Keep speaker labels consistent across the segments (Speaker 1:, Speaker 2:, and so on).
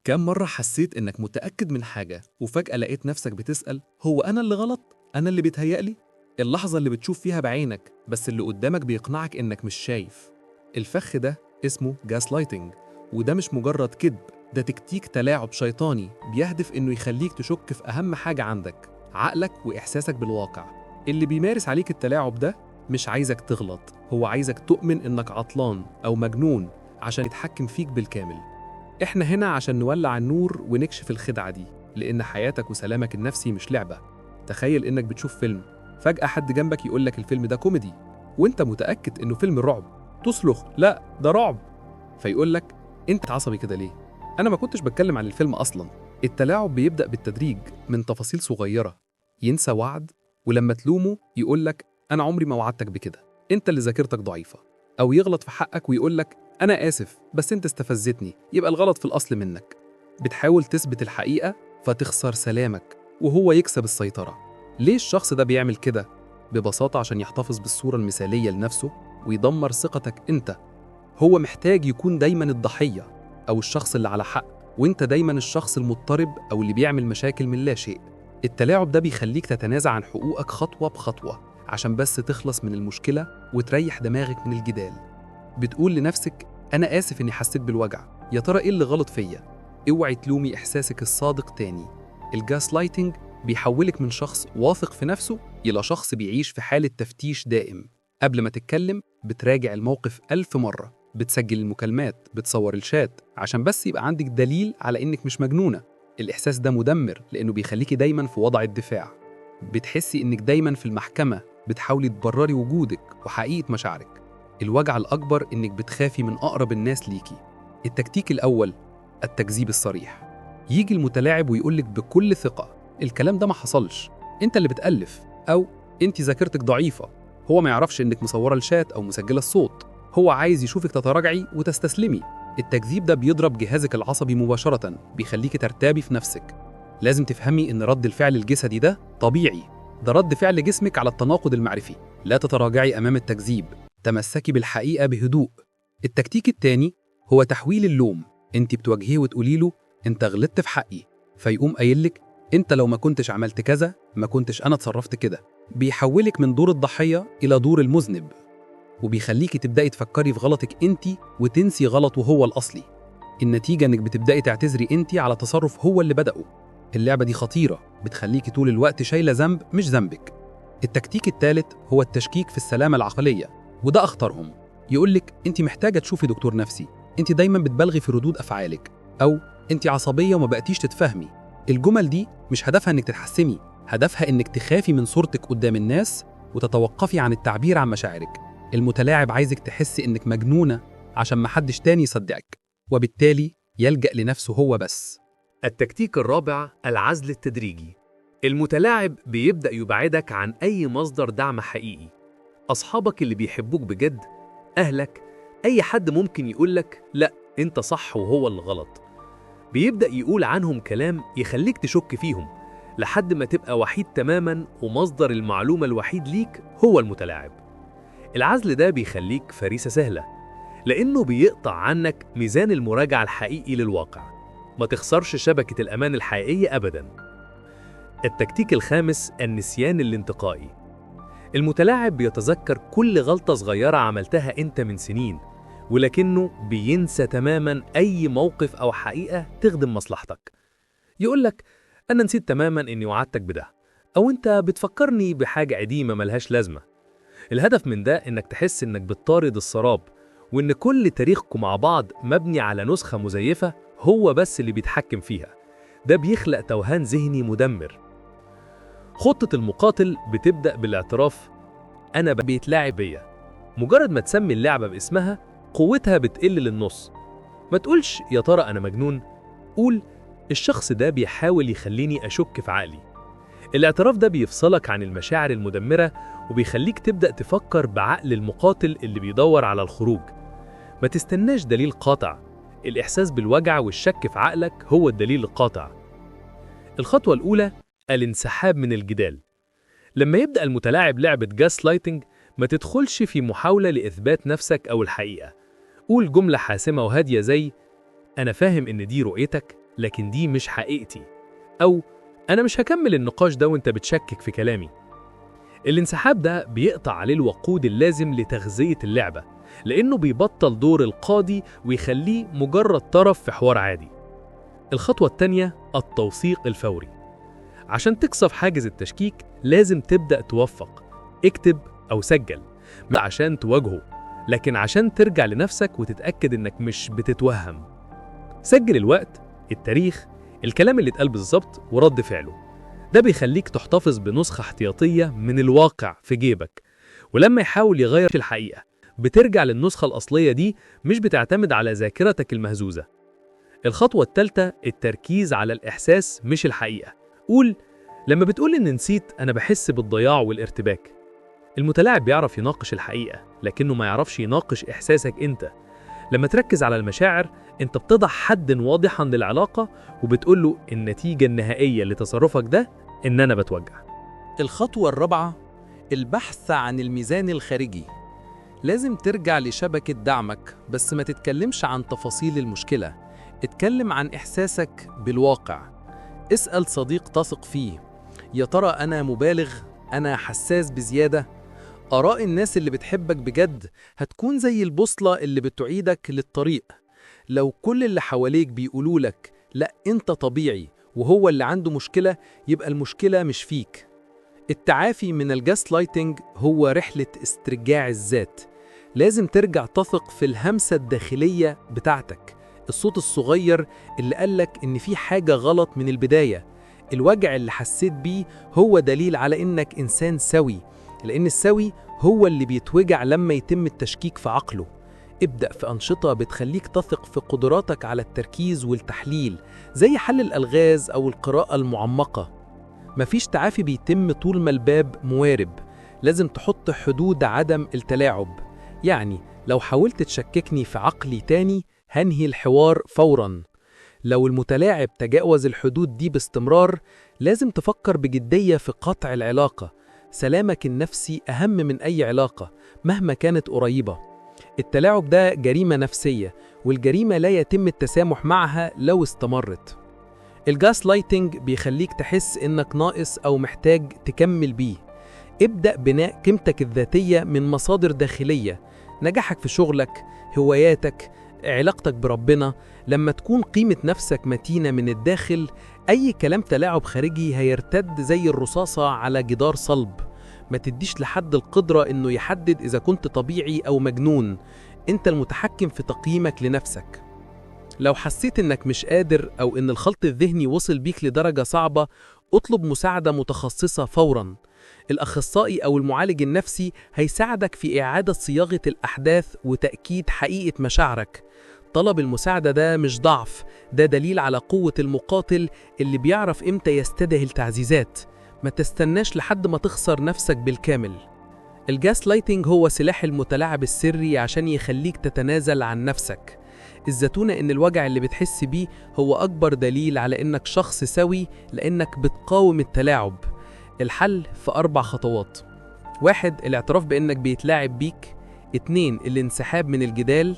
Speaker 1: كم مرة حسيت إنك متأكد من حاجة وفجأة لقيت نفسك بتسأل هو أنا اللي غلط؟ أنا اللي بيتهيألي؟ اللحظة اللي بتشوف فيها بعينك بس اللي قدامك بيقنعك إنك مش شايف. الفخ ده اسمه جاس لايتنج، وده مش مجرد كذب، ده تكتيك تلاعب شيطاني بيهدف إنه يخليك تشك في أهم حاجة عندك، عقلك وإحساسك بالواقع. اللي بيمارس عليك التلاعب ده مش عايزك تغلط، هو عايزك تؤمن إنك عطلان أو مجنون عشان يتحكم فيك بالكامل. إحنا هنا عشان نولع النور ونكشف الخدعة دي، لأن حياتك وسلامك النفسي مش لعبة. تخيل إنك بتشوف فيلم، فجأة حد جنبك يقولك الفيلم ده كوميدي وإنت متأكد إنه فيلم رعب، تصرخ لا ده رعب، فيقولك أنت عصبي كده ليه؟ أنا ما كنتش بتكلم عن الفيلم أصلاً. التلاعب بيبدأ بالتدريج من تفاصيل صغيرة، ينسى وعد ولما تلومه يقولك أنا عمري ما وعدتك بكده، أنت اللي ذاكرتك ضعيفة، أو يغلط في حقك ويقولك أنا آسف بس أنت استفزتني، يبقى الغلط في الأصل منك. بتحاول تثبت الحقيقة فتخسر سلامك وهو يكسب السيطرة. ليه الشخص ده بيعمل كده؟ ببساطة عشان يحتفظ بالصورة المثالية لنفسه ويدمر ثقتك أنت. هو محتاج يكون دايما الضحية أو الشخص اللي على حق، وأنت دايما الشخص المضطرب أو اللي بيعمل مشاكل من لا شيء. التلاعب ده بيخليك تتنازع عن حقوقك خطوة بخطوة عشان بس تخلص من المشكلة وتريح دماغك من الجدال. بتقول لنفسك أنا آسف إني حسيت بالوجع، يا ترى إيه اللي غلط فيا؟ اوعي تلومي إحساسك الصادق تاني. الجاس لايتنج بيحولك من شخص واثق في نفسه إلى شخص بيعيش في حالة تفتيش دائم. قبل ما تتكلم بتراجع الموقف 1000 مرة، بتسجل المكالمات، بتصور الشات عشان بس يبقى عندك دليل على إنك مش مجنونة. الإحساس ده مدمر لأنه بيخليكي دايما في وضع الدفاع. بتحسي إنك دايما في المحكمة، بتحاولي تبرري وجودك وحقيقة مشاعرك. الوجع الأكبر إنك بتخافي من أقرب الناس ليكي. التكتيك الأول التكذيب الصريح. يجي المتلاعب ويقولك بكل ثقة الكلام ده ما حصلش، أنت اللي بتألف، أو أنت ذاكرتك ضعيفة. هو ما يعرفش إنك مصورة الشات أو مسجلة الصوت، هو عايز يشوفك تتراجعي وتستسلمي. التكذيب ده بيضرب جهازك العصبي مباشرة، بيخليك ترتابي في نفسك. لازم تفهمي إن رد الفعل الجسدي ده طبيعي، ده رد فعل جسمك على التناقض المعرفي. لا تتراجعي أمام التكذيب، تمسكي بالحقيقة بهدوء. التكتيك التاني هو تحويل اللوم. انت بتواجهيه وتقولي له انت غلطت في حقي، فيقوم قايلك انت لو ما كنتش عملت كذا ما كنتش انا اتصرفت كده. بيحولك من دور الضحية الى دور المذنب، وبيخليكي تبدأي تفكري في غلطك انت وتنسي غلطه هو الأصلي. النتيجة انك بتبدأي تعتذري انت على تصرف هو اللي بدأه. اللعبة دي خطيرة، بتخليكي طول الوقت شايلة ذنب مش ذنبك. التكتيك الثالث هو التشكيك في السلامة العقلية، وده أخطرهم. يقولك أنت محتاجة تشوفي دكتور نفسي، أنت دايما بتبالغي في ردود أفعالك، أو أنت عصبية وما بقتيش تتفهمي. الجمل دي مش هدفها أنك تتحسني، هدفها أنك تخافي من صورتك قدام الناس وتتوقفي عن التعبير عن مشاعرك. المتلاعب عايزك تحسي أنك مجنونة عشان محدش تاني يصدقك، وبالتالي يلجأ لنفسه هو بس.
Speaker 2: التكتيك الرابع العزل التدريجي. المتلاعب بيبدأ يبعدك عن أي مصدر دعم حقيقي. أصحابك اللي بيحبوك بجد، أهلك، أي حد ممكن يقولك لأ أنت صح وهو اللي غلط. بيبدأ يقول عنهم كلام يخليك تشك فيهم لحد ما تبقى وحيد تماماً ومصدر المعلومة الوحيد ليك هو المتلاعب. العزل ده بيخليك فريسة سهلة، لأنه بيقطع عنك ميزان المراجعة الحقيقي للواقع. ما تخسرش شبكة الأمان الحقيقية أبداً. التكتيك الخامس النسيان الانتقائي. المتلاعب بيتذكر كل غلطة صغيرة عملتها أنت من سنين، ولكنه بينسى تماماً أي موقف أو حقيقة تخدم مصلحتك. يقولك أنا نسيت تماماً إني وعدتك بده، أو أنت بتفكرني بحاجة قديمة ملهاش لازمة. الهدف من ده إنك تحس إنك بتطارد السراب، وإن كل تاريخكم مع بعض مبني على نسخة مزيفة هو بس اللي بيتحكم فيها. ده بيخلق توهان ذهني مدمر. خطة المقاتل بتبدأ بالاعتراف أنا بيتلاعب بيا. مجرد ما تسمي اللعبة باسمها قوتها بتقل للنص. ما تقولش يا ترى أنا مجنون، قول الشخص ده بيحاول يخليني أشك في عقلي. الاعتراف ده بيفصلك عن المشاعر المدمرة وبيخليك تبدأ تفكر بعقل المقاتل اللي بيدور على الخروج. ما تستناش دليل قاطع، الإحساس بالوجع والشك في عقلك هو الدليل القاطع. الخطوة الأولى الانسحاب من الجدال. لما يبدأ المتلاعب لعبة جاس لايتنج ما تدخلش في محاولة لإثبات نفسك أو الحقيقة. قول جملة حاسمة وهادية زي أنا فاهم إن دي رؤيتك، لكن دي مش حقيقتي، أو أنا مش هكمل النقاش ده وأنت بتشكك في كلامي. الانسحاب ده بيقطع عليه الوقود اللازم لتغذية اللعبة، لأنه بيبطل دور القاضي ويخليه مجرد طرف في حوار عادي. الخطوة التانية التوثيق الفوري. عشان تكسر حاجز التشكيك لازم تبدأ توثق، اكتب أو سجل، مش عشان تواجهه لكن عشان ترجع لنفسك وتتأكد إنك مش بتتوهم. سجل الوقت، التاريخ، الكلام اللي اتقال بالظبط ورد فعله. ده بيخليك تحتفظ بنسخة احتياطية من الواقع في جيبك، ولما يحاول يغير في الحقيقة بترجع للنسخة الأصلية دي، مش بتعتمد على ذاكرتك المهزوزة. الخطوة الثالثة التركيز على الإحساس مش الحقيقة. قول لما بتقول إن نسيت أنا بحس بالضياع والارتباك. المتلاعب بيعرف يناقش الحقيقة لكنه ما يعرفش يناقش إحساسك أنت. لما تركز على المشاعر أنت بتضع حد واضحا للعلاقة وبتقول له النتيجة النهائية لتصرفك ده إن أنا بتوجع.
Speaker 1: الخطوة الرابعة البحث عن الميزان الخارجي. لازم ترجع لشبكة دعمك، بس ما تتكلمش عن تفاصيل المشكلة، اتكلم عن إحساسك بالواقع. اسأل صديق تثق فيه، يا ترى أنا مبالغ؟ أنا حساس بزيادة؟ آراء الناس اللي بتحبك بجد هتكون زي البوصلة اللي بتعيدك للطريق. لو كل اللي حواليك بيقولوا لك لا أنت طبيعي وهو اللي عنده مشكلة، يبقى المشكلة مش فيك. التعافي من الجاس لايتنج هو رحلة استرجاع الذات. لازم ترجع تثق في الهمسة الداخلية بتاعتك، الصوت الصغير اللي قالك إن في حاجة غلط من البداية. الوجع اللي حسيت بيه هو دليل على إنك إنسان سوي، لأن السوي هو اللي بيتوجع لما يتم التشكيك في عقله. ابدأ في أنشطة بتخليك تثق في قدراتك على التركيز والتحليل، زي حل الألغاز أو القراءة المعمقة. مفيش تعافي بيتم طول ما الباب موارب. لازم تحط حدود عدم التلاعب. يعني لو حاولت تشككني في عقلي تاني هنهي الحوار فوراً. لو المتلاعب تجاوز الحدود دي باستمرار، لازم تفكر بجدية في قطع العلاقة. سلامك النفسي أهم من أي علاقة مهما كانت قريبة. التلاعب ده جريمة نفسية، والجريمة لا يتم التسامح معها لو استمرت. الجاس لايتنج بيخليك تحس إنك ناقص أو محتاج تكمل بيه. ابدأ بناء قيمتك الذاتية من مصادر داخلية، نجاحك في شغلك، هواياتك، علاقتك بربنا. لما تكون قيمة نفسك متينة من الداخل، أي كلام تلاعب خارجي هيرتد زي الرصاصة على جدار صلب. ما تديش لحد القدرة إنه يحدد إذا كنت طبيعي أو مجنون. أنت المتحكم في تقييمك لنفسك. لو حسيت إنك مش قادر أو إن الخلط الذهني وصل بيك لدرجة صعبة، اطلب مساعدة متخصصة فوراً. الأخصائي أو المعالج النفسي هيساعدك في إعادة صياغة الأحداث وتأكيد حقيقة مشاعرك. طلب المساعدة ده مش ضعف، ده دليل على قوة المقاتل اللي بيعرف إمتى يستدعي التعزيزات. ما تستناش لحد ما تخسر نفسك بالكامل. الجاس لايتنج هو سلاح المتلاعب السري عشان يخليك تتنازل عن نفسك. الزتونة إن الوجع اللي بتحس بيه هو أكبر دليل على إنك شخص سوي، لأنك بتقاوم التلاعب. الحل في 4 خطوات. 1. الاعتراف بأنك بيتلاعب بيك. 2. الانسحاب من الجدال.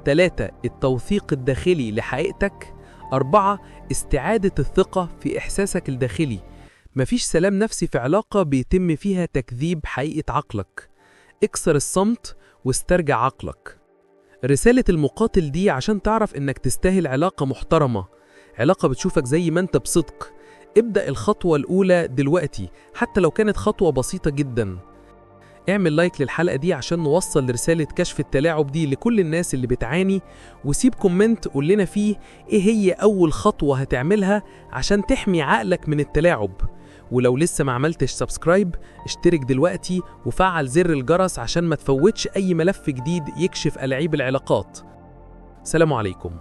Speaker 1: 3. التوثيق الداخلي لحقيقتك. 4. استعادة الثقة في إحساسك الداخلي. مفيش سلام نفسي في علاقة بيتم فيها تكذيب حقيقة عقلك. اكسر الصمت واسترجع عقلك. رسالة المقاتل دي عشان تعرف إنك تستاهل علاقة محترمة، علاقة بتشوفك زي ما أنت بصدق. ابدأ الخطوة الأولى دلوقتي، حتى لو كانت خطوة بسيطة جدا. اعمل لايك للحلقة دي عشان نوصل رسالة كشف التلاعب دي لكل الناس اللي بتعاني، وسيب كومنت قول لنا فيه ايه هي أول خطوة هتعملها عشان تحمي عقلك من التلاعب. ولو لسه ما عملتش سبسكرايب، اشترك دلوقتي وفعل زر الجرس عشان ما تفوتش أي ملف جديد يكشف ألاعيب العلاقات. سلام عليكم.